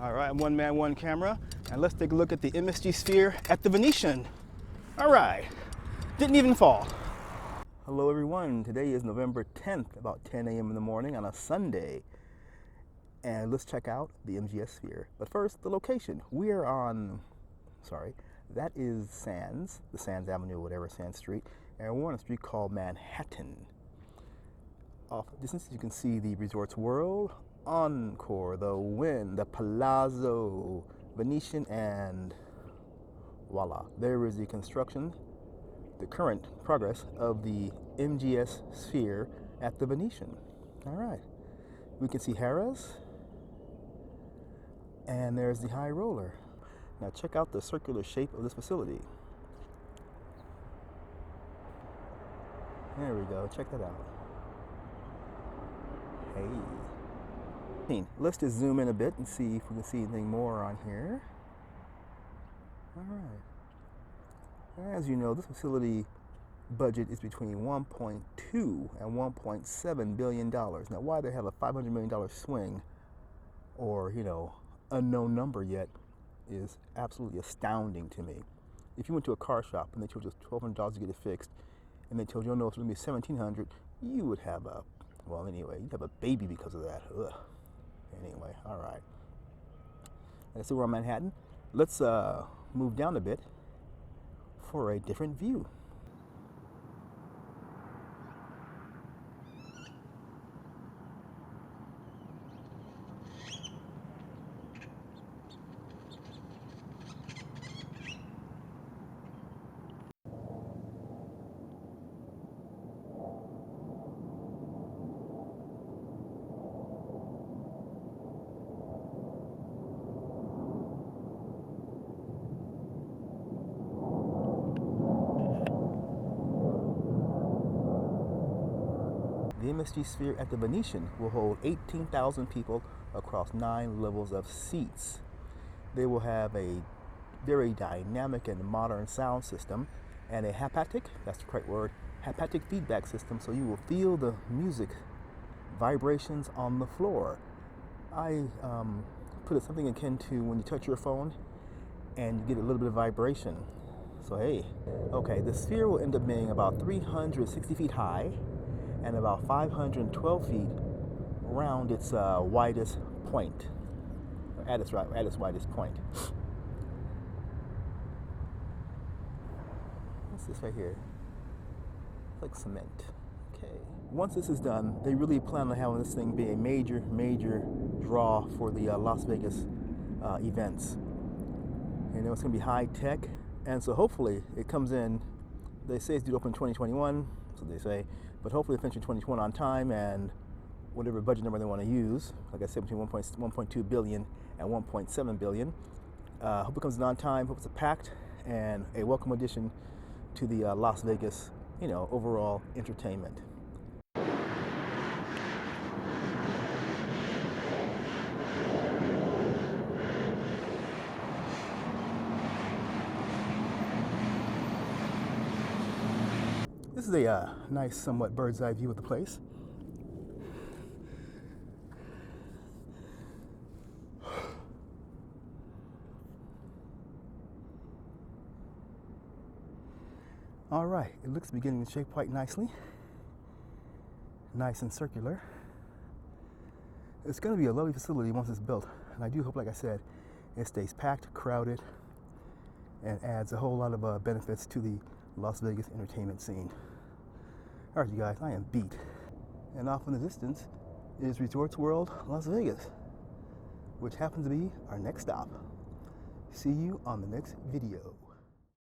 All right, one man, one camera, and let's take a look at the MSG Sphere at the Venetian. All right, didn't even fall. Hello everyone, today is November 10th, about 10 a.m. in the morning on a Sunday. And let's check out the MSG Sphere. But first, the location. We are on, that is Sands, the Sands Avenue, whatever, Sands Street. And we're on a street called Manhattan. Off the distance, you can see the Resorts World, Encore, the Wynn, the Palazzo, Venetian, and voila. There is the construction, the current progress of the MSG Sphere at the Venetian. All right. We can see Harrah's, and there's the high roller. Now check out the circular shape of this facility. There we go, check that out. Hey. Let's just zoom in a bit and see if we can see anything more on here. All right. As you know, this facility budget is between $1.2 and $1.7 billion. Now, why they have a $500 million swing, or, unknown number yet, is absolutely astounding to me. If you went to a car shop and they told you $1,200 to get it fixed, and they told you, oh no, it's going to be $1,700, you would have you'd have a baby because of that. Ugh. Anyway, all right. So we're on Manhattan. Let's move down a bit for a different view. The MSG Sphere at the Venetian will hold 18,000 people across 9 levels of seats. They will have a very dynamic and modern sound system and a haptic, that's the correct word, haptic feedback system, so you will feel the music vibrations on the floor. I put it something akin to when you touch your phone and you get a little bit of vibration. So hey, okay, the Sphere will end up being about 360 feet high and about 512 feet around its widest point, at its widest point. What's this right here? It's like cement. Okay. Once this is done, they really plan on having this thing be a major draw for the Las Vegas events. It's going to be high tech, and so hopefully it comes in. They say it's due to open in 2021, so they say. But hopefully it finishes in 2021 on time, and whatever budget number they want to use, like I said, between 1.2 billion and 1.7 billion. Hope it comes in on time, hope it's packed, and a welcome addition to the Las Vegas, overall entertainment. This is a nice, somewhat bird's eye view of the place. All right, it looks beginning to shape quite nicely. Nice and circular. It's going to be a lovely facility once it's built. And I do hope, like I said, it stays packed, crowded, and adds a whole lot of benefits to the Las Vegas entertainment scene. All right, you guys, I am beat. And off in the distance is Resorts World, Las Vegas, which happens to be our next stop. See you on the next video.